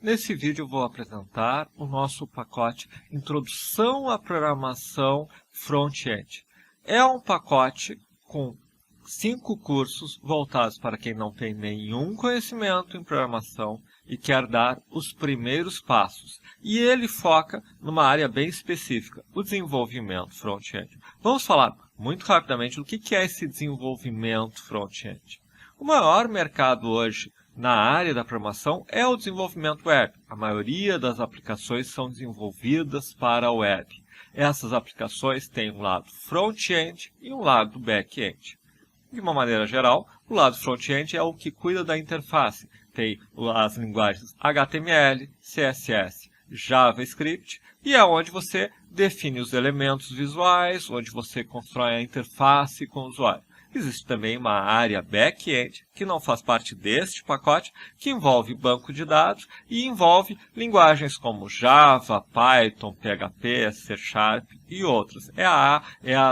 Nesse vídeo eu vou apresentar o nosso pacote Introdução à Programação Front-End. É um pacote com 5 cursos voltados para quem não tem nenhum conhecimento em programação e quer dar os primeiros passos. E ele foca numa área bem específica, o desenvolvimento front-end. Vamos falar muito rapidamente do que é esse desenvolvimento front-end. O maior mercado hoje na área da programação é o desenvolvimento web. A maioria das aplicações são desenvolvidas para a web. Essas aplicações têm um lado front-end e um lado back-end. De uma maneira geral, o lado front-end é o que cuida da interface. Tem as linguagens HTML, CSS, JavaScript e é onde você define os elementos visuais, onde você constrói a interface com o usuário. Existe também uma área back-end, que não faz parte deste pacote, que envolve banco de dados e envolve linguagens como Java, Python, PHP, C# e outras.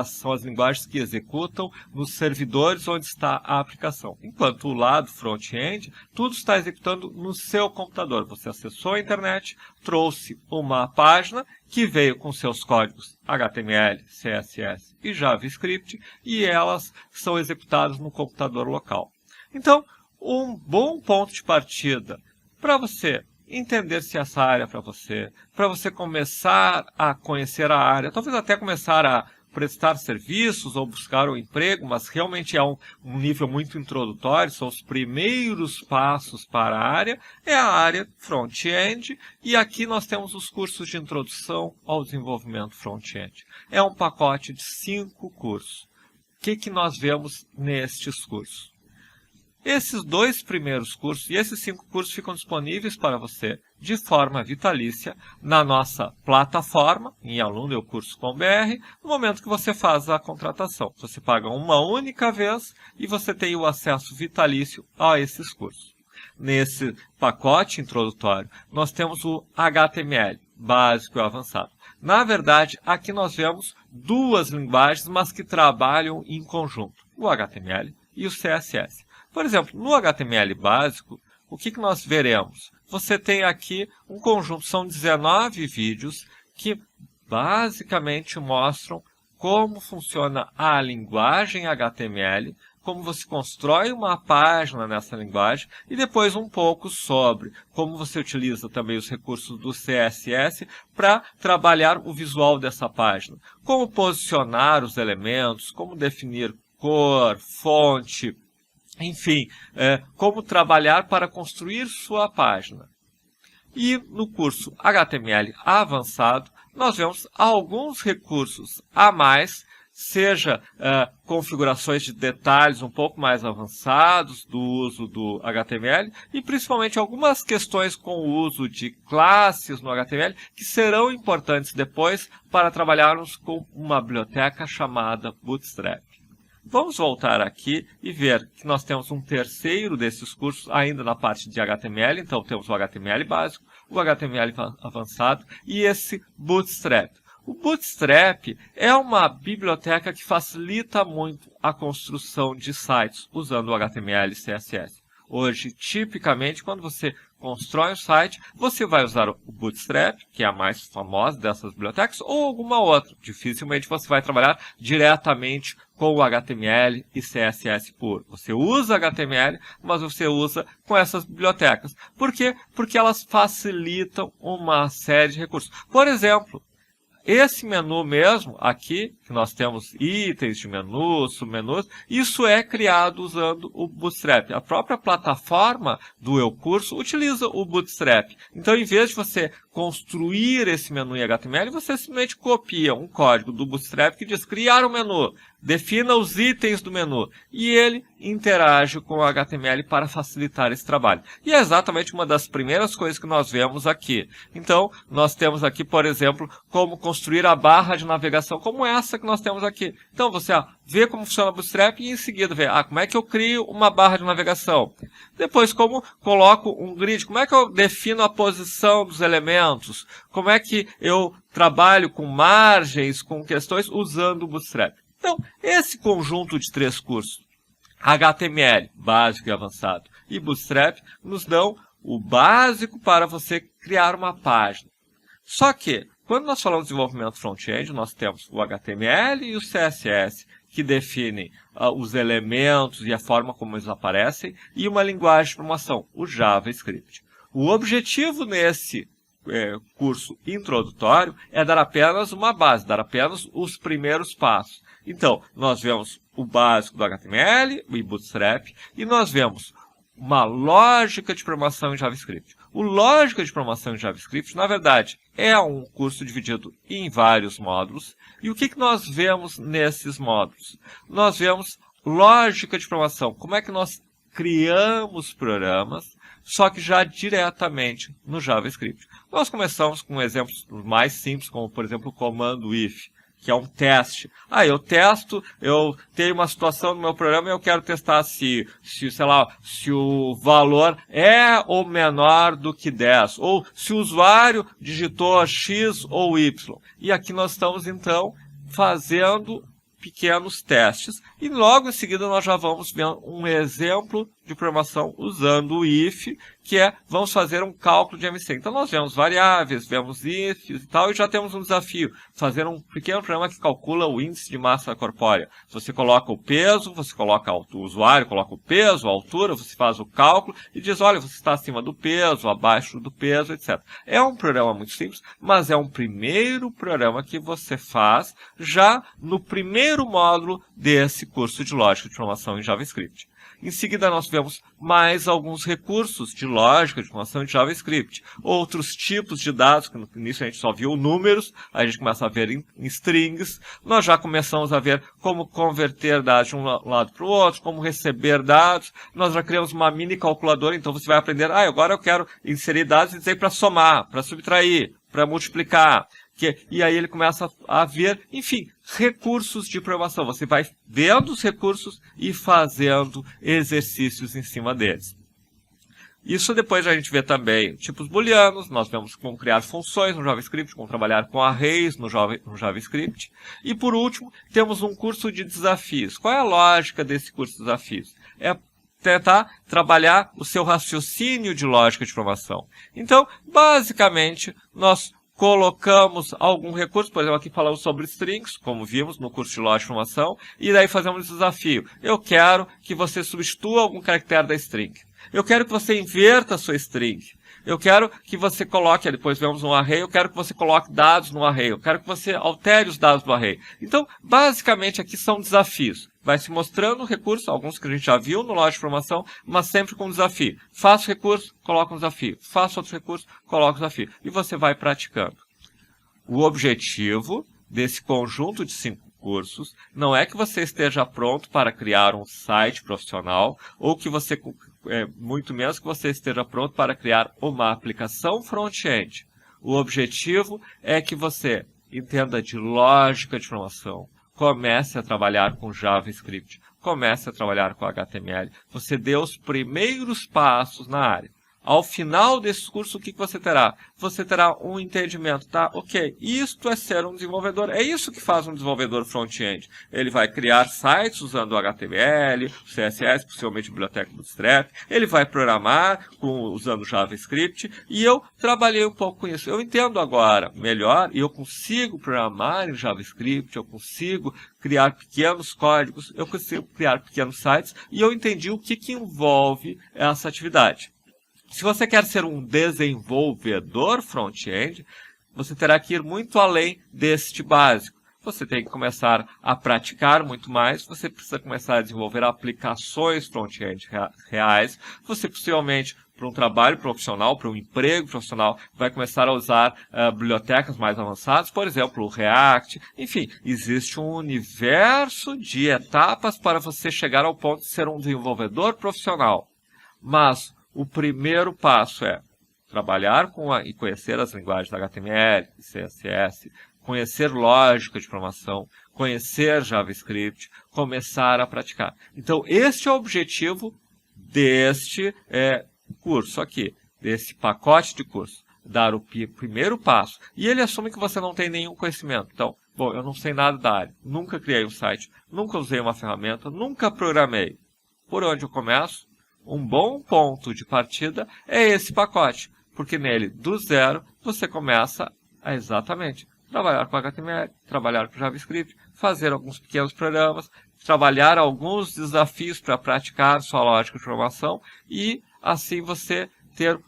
São as linguagens que executam nos servidores onde está a aplicação. Enquanto o lado front-end, tudo está executando no seu computador. Você acessou a internet, trouxe uma página que veio com seus códigos HTML, CSS e JavaScript e elas são executadas no computador local. Então, um bom ponto de partida para você entender se essa área é para você começar a conhecer a área, talvez até começar a prestar serviços ou buscar um emprego, mas realmente é um nível muito introdutório, são os primeiros passos para a área, é a área front-end, e aqui nós temos os cursos de introdução ao desenvolvimento front-end. É um pacote de 5 cursos. O que nós vemos nestes cursos? Esses 2 primeiros cursos e esses 5 cursos ficam disponíveis para você de forma vitalícia na nossa plataforma, em aluneucurso.com.br, no momento que você faz a contratação. Você paga uma única vez e você tem o acesso vitalício a esses cursos. Nesse pacote introdutório, nós temos o HTML, básico e avançado. Na verdade, aqui nós vemos 2 linguagens, mas que trabalham em conjunto, o HTML e o CSS. Por exemplo, no HTML básico, o que nós veremos? Você tem aqui um conjunto, são 19 vídeos que basicamente mostram como funciona a linguagem HTML, como você constrói uma página nessa linguagem e depois um pouco sobre como você utiliza também os recursos do CSS para trabalhar o visual dessa página. Como posicionar os elementos, como definir cor, fonte, enfim, como trabalhar para construir sua página. E no curso HTML avançado, nós vemos alguns recursos a mais, seja configurações de detalhes um pouco mais avançados do uso do HTML e principalmente algumas questões com o uso de classes no HTML que serão importantes depois para trabalharmos com uma biblioteca chamada Bootstrap. Vamos voltar aqui e ver que nós temos um terceiro desses cursos ainda na parte de HTML. Então, temos o HTML básico, o HTML avançado e esse Bootstrap. O Bootstrap é uma biblioteca que facilita muito a construção de sites usando o HTML e CSS. Hoje, tipicamente, quando você constrói um site, você vai usar o Bootstrap, que é a mais famosa dessas bibliotecas, ou alguma outra. Dificilmente você vai trabalhar diretamente com o HTML e CSS puro. Você usa HTML, mas você usa com essas bibliotecas. Por quê? Porque elas facilitam uma série de recursos. Por exemplo, esse menu mesmo, aqui, que nós temos itens de menu, submenus, isso é criado usando o Bootstrap. A própria plataforma do Eucurso utiliza o Bootstrap. Então, em vez de você construir esse menu em HTML, você simplesmente copia um código do Bootstrap que diz criar um menu, defina os itens do menu e ele interage com o HTML para facilitar esse trabalho. E é exatamente uma das primeiras coisas que nós vemos aqui. Então, nós temos aqui, por exemplo, como construir a barra de navegação, como essa que nós temos aqui. Então, você vê como funciona o Bootstrap e em seguida vê, como é que eu crio uma barra de navegação? Depois, como coloco um grid, como é que eu defino a posição dos elementos? Como é que eu trabalho com margens, com questões, usando o Bootstrap? Então, esse conjunto de 3 cursos, HTML, básico e avançado, e Bootstrap, nos dão o básico para você criar uma página. Só que, quando nós falamos de desenvolvimento front-end, nós temos o HTML e o CSS, que definem os elementos e a forma como eles aparecem, e uma linguagem de programação, o JavaScript. O objetivo nesse curso introdutório é dar apenas uma base, dar apenas os primeiros passos. Então, nós vemos o básico do HTML, o Bootstrap, e nós vemos uma lógica de programação em JavaScript. O lógica de programação em JavaScript, na verdade, é um curso dividido em vários módulos. E o que nós vemos nesses módulos? Nós vemos lógica de programação, como é que nós criamos programas, só que já diretamente no JavaScript. Nós começamos com exemplos mais simples, como, por exemplo, o comando if, que é um teste. Eu testo, eu tenho uma situação no meu programa e eu quero testar se o valor é ou menor do que 10, ou se o usuário digitou X ou Y. E aqui nós estamos, então, fazendo pequenos testes, e logo em seguida nós já vamos ver um exemplo de programação usando o if, que vamos fazer um cálculo de MC. Então nós vemos variáveis, vemos ifs e tal, e já temos um desafio, fazer um pequeno programa que calcula o índice de massa corpórea. Você coloca o peso, você coloca o usuário, coloca o peso, a altura, você faz o cálculo e diz, olha, você está acima do peso, abaixo do peso, etc. É um programa muito simples, mas é um primeiro programa que você faz já no primeiro módulo desse curso de lógica de programação em JavaScript. Em seguida, nós vemos mais alguns recursos de lógica de programação em JavaScript. Outros tipos de dados, que no início a gente só viu números, a gente começa a ver em strings. Nós já começamos a ver como converter dados de um lado para o outro, como receber dados. Nós já criamos uma mini calculadora, então você vai aprender, agora eu quero inserir dados e dizer para somar, para subtrair, para multiplicar. E aí ele começa a ver, enfim, recursos de programação. Você vai vendo os recursos e fazendo exercícios em cima deles. Isso depois a gente vê também tipos booleanos, nós vemos como criar funções no JavaScript, como trabalhar com arrays no JavaScript. E por último, temos um curso de desafios. Qual é a lógica desse curso de desafios? É tentar trabalhar o seu raciocínio de lógica de programação. Então, basicamente, nós colocamos algum recurso, por exemplo, aqui falamos sobre strings, como vimos no curso de lógica de programação, e daí fazemos um desafio. Eu quero que você substitua algum caractere da string. Eu quero que você inverta a sua string. Eu quero que você coloque, depois vemos um array, eu quero que você coloque dados no array. Eu quero que você altere os dados do array. Então, basicamente, aqui são desafios. Vai se mostrando o recurso, alguns que a gente já viu no lógica de programação, mas sempre com desafio. Faço recurso, coloco um desafio. Faço outro recurso, coloco um desafio. E você vai praticando. O objetivo desse conjunto de 5 cursos não é que você esteja pronto para criar um site profissional ou que você, muito menos que você esteja pronto para criar uma aplicação front-end. O objetivo é que você entenda de lógica de programação, comece a trabalhar com JavaScript, comece a trabalhar com HTML, você dê os primeiros passos na área. Ao final desse curso, o que você terá? Você terá um entendimento, tá? Ok, isto é ser um desenvolvedor. É isso que faz um desenvolvedor front-end. Ele vai criar sites usando o HTML, o CSS, possivelmente biblioteca Bootstrap. Ele vai programar usando JavaScript. E eu trabalhei um pouco com isso. Eu entendo agora melhor e eu consigo programar em JavaScript, eu consigo criar pequenos códigos, eu consigo criar pequenos sites e eu entendi o que envolve essa atividade. Se você quer ser um desenvolvedor front-end, você terá que ir muito além deste básico. Você tem que começar a praticar muito mais, você precisa começar a desenvolver aplicações front-end reais. Você possivelmente, para um trabalho profissional, para um emprego profissional, vai começar a usar bibliotecas mais avançadas, por exemplo, o React. Enfim, existe um universo de etapas para você chegar ao ponto de ser um desenvolvedor profissional. Mas o primeiro passo é trabalhar e conhecer as linguagens HTML, CSS, conhecer lógica de programação, conhecer JavaScript, começar a praticar. Então, este é o objetivo deste curso aqui, desse pacote de curso, dar o primeiro passo. E ele assume que você não tem nenhum conhecimento. Então, bom, eu não sei nada da área, nunca criei um site, nunca usei uma ferramenta, nunca programei. Por onde eu começo? um bom ponto de partida é esse pacote, porque nele, do zero, você começa a exatamente trabalhar com HTML, trabalhar com JavaScript, fazer alguns pequenos programas, trabalhar alguns desafios para praticar sua lógica de programação e assim você ter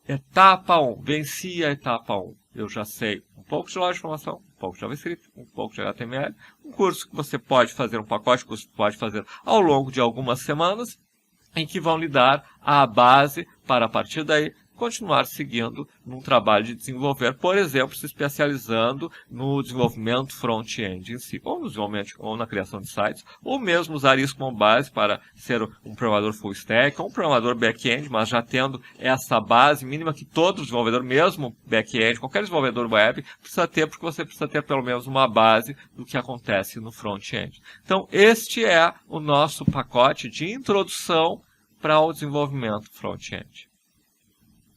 etapa 1. Venci a etapa 1. Eu já sei um pouco de lógica de programação, um pouco de JavaScript, um pouco de HTML, um curso que você pode fazer, um pacote que você pode fazer ao longo de algumas semanas, em que vão lhe dar a base para, a partir daí, continuar seguindo num trabalho de desenvolver, por exemplo, se especializando no desenvolvimento front-end em si, ou no desenvolvimento, ou na criação de sites, ou mesmo usar isso como base para ser um programador full stack, ou um programador back-end, mas já tendo essa base mínima que todo desenvolvedor, mesmo back-end, qualquer desenvolvedor web, precisa ter, porque você precisa ter pelo menos uma base do que acontece no front-end. Então, este é o nosso pacote de introdução para o desenvolvimento front-end.